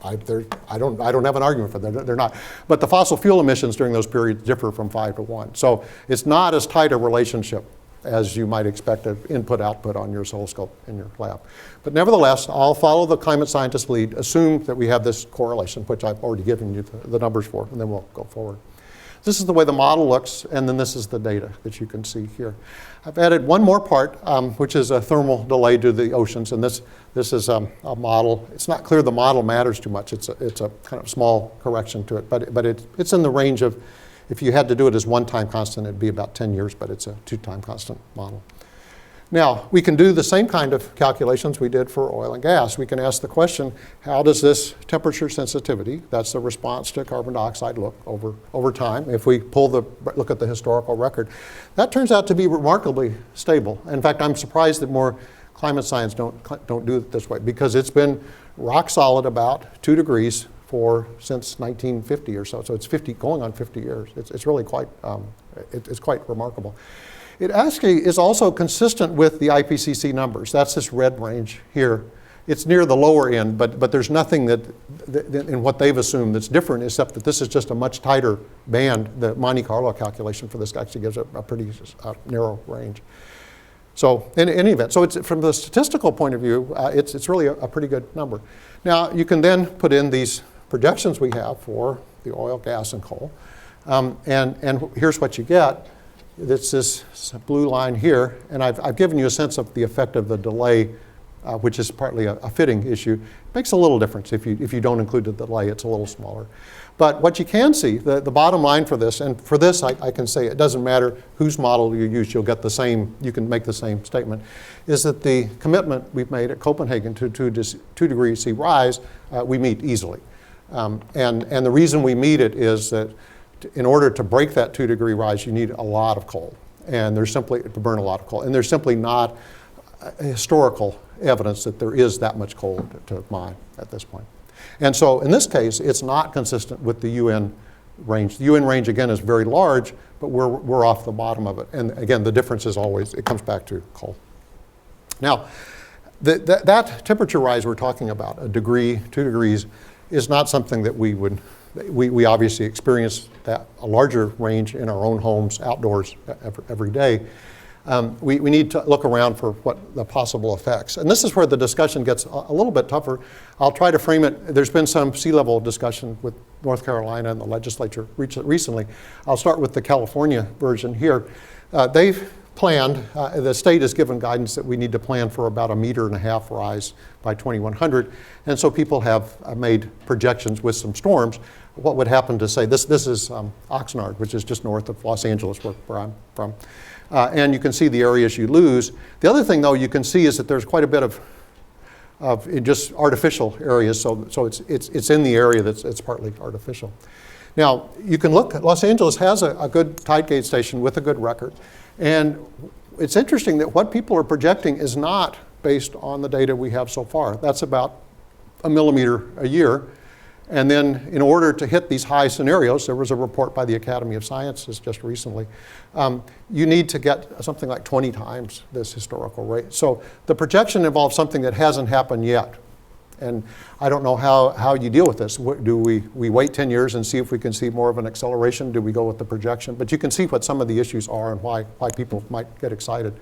I don't have an argument for that. They're not. But the fossil fuel emissions during those periods differ from 5 to 1. So it's not as tight a relationship as you might expect of input-output on your oscilloscope in your lab. But nevertheless, I'll follow the climate scientist lead, assume that we have this correlation, which I've already given you the numbers for, and then we'll go forward. This is the way the model looks, and then this is the data that you can see here. I've added one more part, which is a thermal delay to the oceans, and this is a model. It's not clear the model matters too much. It's a kind of small correction to it, but it's in the range of, if you had to do it as one time constant, it'd be about 10 years, but it's a 2-time constant model. Now, we can do the same kind of calculations we did for oil and gas. We can ask the question, how does this temperature sensitivity, that's the response to carbon dioxide, look over time? If we look at the historical record, that turns out to be remarkably stable. In fact, I'm surprised that more climate science don't do it this way, because it's been rock solid about 2 degrees since 1950 or so. So it's going on 50 years. It's really quite remarkable. It actually is also consistent with the IPCC numbers. That's this red range here. It's near the lower end, but there's nothing that in what they've assumed that's different, except that this is just a much tighter band. The Monte Carlo calculation for this actually gives a pretty narrow range. So in any event, so it's, from the statistical point of view, it's really a pretty good number. Now, you can then put in these projections we have for the oil, gas, and coal. And here's what you get. It's this blue line here, and I've given you a sense of the effect of the delay, which is partly a fitting issue. It makes a little difference. If you don't include the delay, it's a little smaller. But what you can see, the bottom line for this, and for this I can say it doesn't matter whose model you use, you'll get the same, you can make the same statement, is that the commitment we've made at Copenhagen to 2 degrees C rise, we meet easily. And the reason we meet it is that in order to break that 2 degree rise, you need a lot of coal. and there's simply, to burn a lot of coal, and there's simply not historical evidence that there is that much coal to mine at this point. And so in this case, it's not consistent with the UN range. The UN range, again, is very large, but we're off the bottom of it. And again, the difference is always, it comes back to coal. Now, that temperature rise we're talking about, 1 degree, 2 degrees, is not something that we obviously experience that a larger range in our own homes, outdoors, every day. We need to look around for what the possible effects. And this is where the discussion gets a little bit tougher. I'll try to frame it. There's been some sea level discussion with North Carolina and the legislature recently. I'll start with the California version here. They've planned, the state has given guidance that we need to plan for about 1.5 meter rise by 2100. And so people have made projections with some storms. What would happen to say, this is Oxnard, which is just north of Los Angeles, where I'm from. And you can see the areas you lose. The other thing, though, you can see is that there's quite a bit of just artificial areas. So it's in the area it's partly artificial. Now, you can look, Los Angeles has a good tide gauge station with a good record. And it's interesting that what people are projecting is not based on the data we have so far. That's about 1 millimeter a year. And then in order to hit these high scenarios, there was a report by the Academy of Sciences just recently, you need to get something like 20 times this historical rate. So the projection involves something that hasn't happened yet. And I don't know how you deal with this. Do we wait 10 years and see if we can see more of an acceleration? Do we go with the projection? But you can see what some of the issues are and why people might get excited.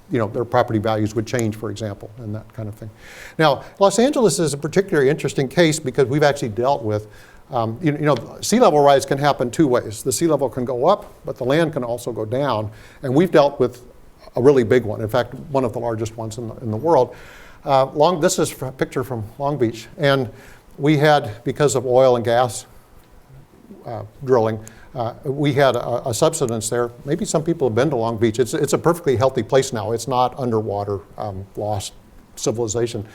Their property values would change, for example, and that kind of thing. Now, Los Angeles is a particularly interesting case because we've actually dealt with, sea level rise can happen 2 ways. The sea level can go up, but the land can also go down. And we've dealt with a really big one. In fact, one of the largest ones in the world. This is a picture from Long Beach. And we had, because of oil and gas drilling, we had a subsidence there. Maybe some people have been to Long Beach. It's a perfectly healthy place now. It's not underwater, lost civilization.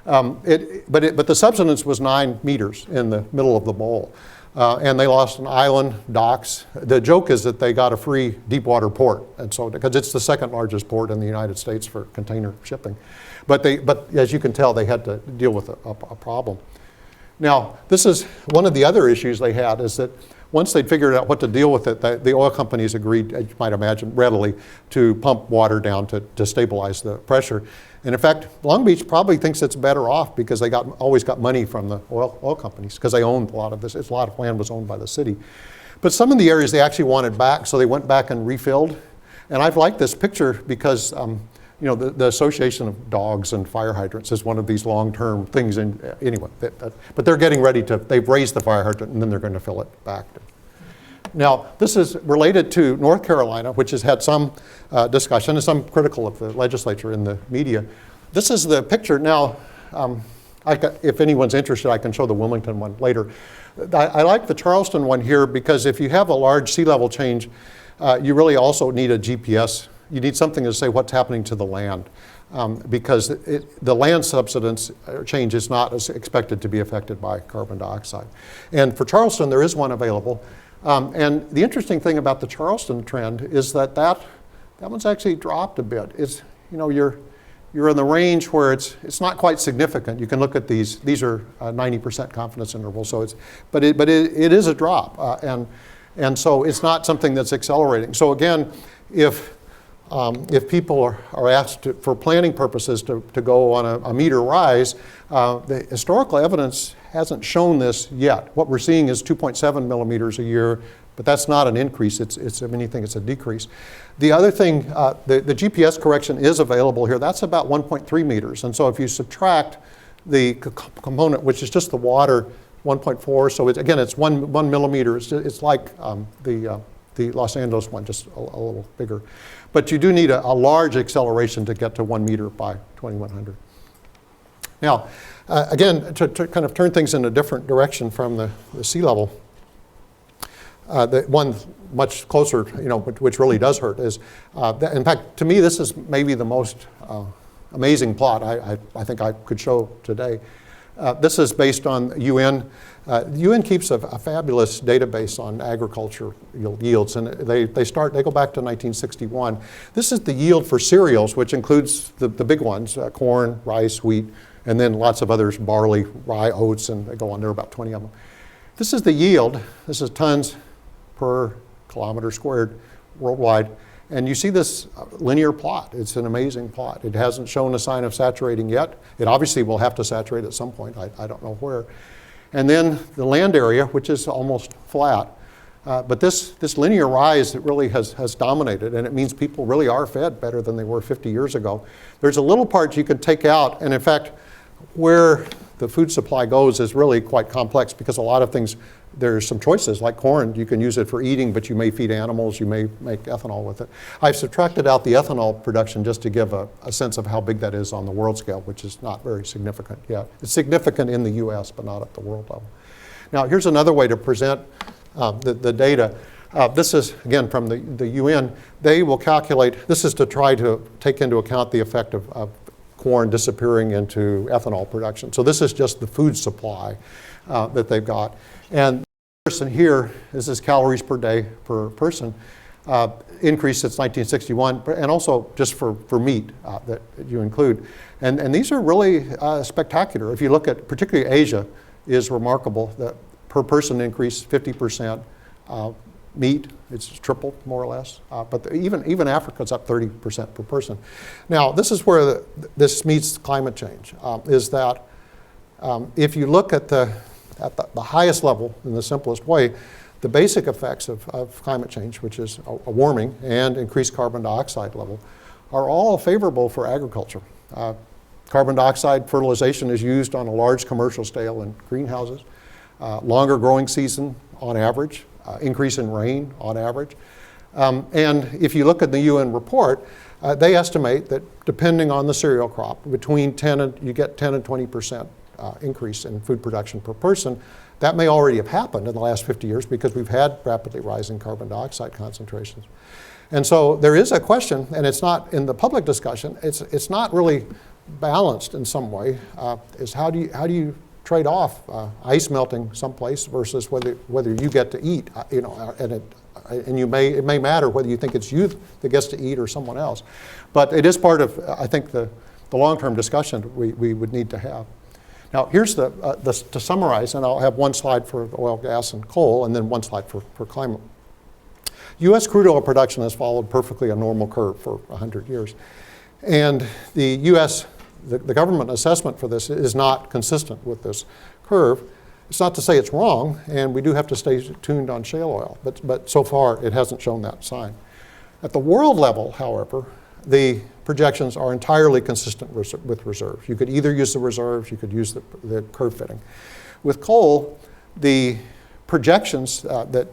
But the subsidence was 9 meters in the middle of the bowl. And they lost an island, docks. The joke is that they got a free deep water port, and so because it's the second largest port in the United States for container shipping. But as you can tell, they had to deal with a problem. Now, this is one of the other issues they had, is that once they'd figured out what to deal with it, the oil companies agreed, as you might imagine, readily to pump water down to stabilize the pressure. And in fact, Long Beach probably thinks it's better off because they always got money from the oil companies because they owned a lot of this. A lot of land was owned by the city. But some of the areas they actually wanted back, so they went back and refilled. And I've liked this picture because the association of dogs and fire hydrants is one of these long-term things. Anyway, but they're getting ready they've raised the fire hydrant and then they're going to fill it back. Now, this is related to North Carolina, which has had some discussion and some critical of the legislature in the media. This is the picture. Now, if anyone's interested, I can show the Wilmington one later. I like the Charleston one here because if you have a large sea level change, you really also need a GPS. You need something to say what's happening to the land because the land subsidence change is not as expected to be affected by carbon dioxide. And for Charleston, there is one available. And the interesting thing about the Charleston trend is that one's actually dropped a bit. It's, you're in the range where it's not quite significant. You can look at these. These are 90% confidence intervals. So but it is a drop, and so it's not something that's accelerating. So again, if people are asked for planning purposes to go on a meter rise, the historical evidence hasn't shown this yet. What we're seeing is 2.7 millimeters a year, but that's not an increase. If anything, it's a decrease. The other thing, the GPS correction is available here. That's about 1.3 meters. And so if you subtract the component, which is just the water, 1.4, so it's 1 millimeter. It's like the Los Angeles one, just a little bigger. But you do need a large acceleration to get to 1 meter by 2100. Now, again, to kind of turn things in a different direction from the sea level, the one much closer, which really does hurt is, in fact, to me, this is maybe the most amazing plot I think I could show today. This is based on UN. The UN keeps a fabulous database on agriculture yields, and they go back to 1961. This is the yield for cereals, which includes the big ones, corn, rice, wheat, and then lots of others, barley, rye, oats, and they go on. There are about 20 of them. This is the yield. This is tons per kilometer squared worldwide. And you see this linear plot. It's an amazing plot. It hasn't shown a sign of saturating yet. It obviously will have to saturate at some point. I don't know where. And then the land area, which is almost flat. But this linear rise, it really has dominated, and it means people really are fed better than they were 50 years ago. There's a little part you can take out, and in fact, where the food supply goes is really quite complex because a lot of things, there's some choices, like corn, you can use it for eating, but you may feed animals, you may make ethanol with it. I've subtracted out the ethanol production just to give a sense of how big that is on the world scale, which is not very significant yet. It's significant in the US, but not at the world level. Now, here's another way to present the data. This is, again, from the UN. They will calculate, this is to try to take into account the effect of corn disappearing into ethanol production. So this is just the food supply that they've got. And the person here, this is calories per day per person, increased since 1961, and also just for meat that you include. And these are really spectacular. If you look at, particularly Asia is remarkable, that per person increase 50%. Meat, it's tripled more or less, but even Africa's up 30% per person. Now, this is where this meets climate change, is that if you look at the highest level in the simplest way, the basic effects of climate change, which is a warming and increased carbon dioxide level, are all favorable for agriculture. Carbon dioxide fertilization is used on a large commercial scale in greenhouses, longer growing season on average, increase in rain on average. And if you look at the UN report, they estimate that depending on the cereal crop, between you get 10 and 20% increase in food production per person. That may already have happened in the last 50 years because we've had rapidly rising carbon dioxide concentrations. And so there is a question, and it's not in the public discussion, it's not really balanced in some way, is how do you trade off ice melting someplace versus whether you get to eat, and it may matter whether you think it's you that gets to eat or someone else. But it is part of, I think, the long-term discussion we would need to have. Now, here's to summarize, and I'll have one slide for oil, gas, and coal, and then one slide for climate. U.S. crude oil production has followed perfectly a normal curve for 100 years. And the U.S., the government assessment for this is not consistent with this curve. It's not to say it's wrong, and we do have to stay tuned on shale oil, but so far it hasn't shown that sign. At the world level, however, the projections are entirely consistent with reserves. You could either use the reserves, you could use the curve fitting. With coal, the projections that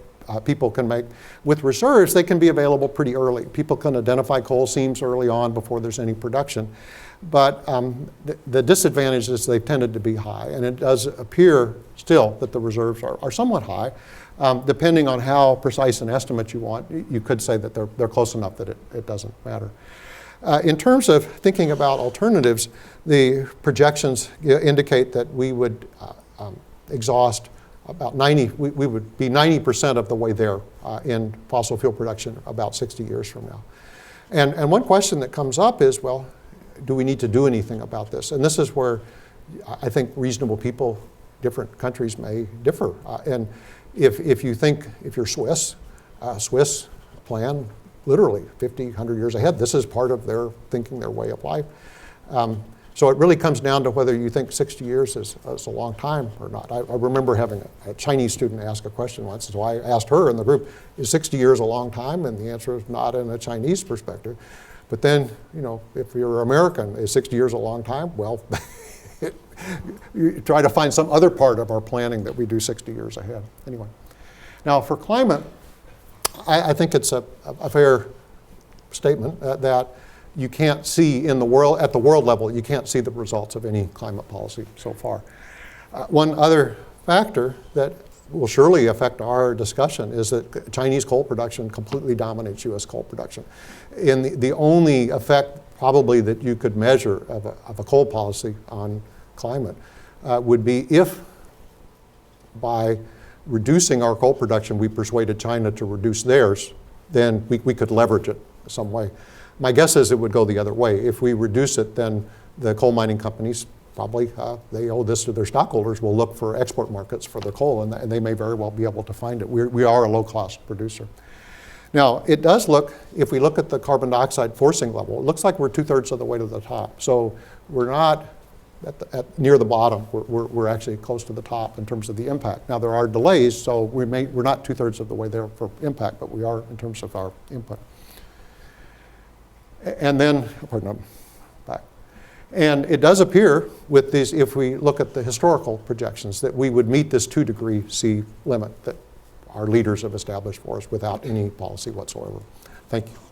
people can make with reserves, they can be available pretty early. People can identify coal seams early on before there's any production. But the disadvantage is they've tended to be high, and it does appear still that the reserves are somewhat high. Depending on how precise an estimate you want, you could say that they're close enough that it doesn't matter. In terms of thinking about alternatives, the projections indicate that we would exhaust about we would be 90% of the way there in fossil fuel production about 60 years from now. And one question that comes up is, well, do we need to do anything about this? And this is where I think reasonable people, different countries may differ. And if you're Swiss plan literally 50, 100 years ahead. This is part of their thinking, their way of life. So it really comes down to whether you think 60 years is a long time or not. I remember having a Chinese student ask a question once, so I asked her in the group, is 60 years a long time? And the answer is not in a Chinese perspective. But then, if you're American, is 60 years a long time? Well, you try to find some other part of our planning that we do 60 years ahead. Anyway, now for climate, I think it's a fair statement that you can't see in the world, at the world level, you can't see the results of any climate policy so far. One other factor that will surely affect our discussion is that Chinese coal production completely dominates U.S. coal production. And the only effect probably that you could measure of a coal policy on climate would be if by reducing our coal production we persuaded China to reduce theirs, then we could leverage it some way. My guess is it would go the other way. If we reduce it, then the coal mining companies probably, they owe this to their stockholders, will look for export markets for their coal, and they may very well be able to find it. We are a low-cost producer. Now, it does look, if we look at the carbon dioxide forcing level, it looks like we're 2/3 of the way to the top. So we're not near the bottom. We're actually close to the top in terms of the impact. Now, there are delays, so we're not 2/3 of the way there for impact, but we are in terms of our input. And then, pardon me, back. And it does appear with these, if we look at the historical projections, that we would meet this 2 degree C limit that our leaders have established for us without any policy whatsoever. Thank you.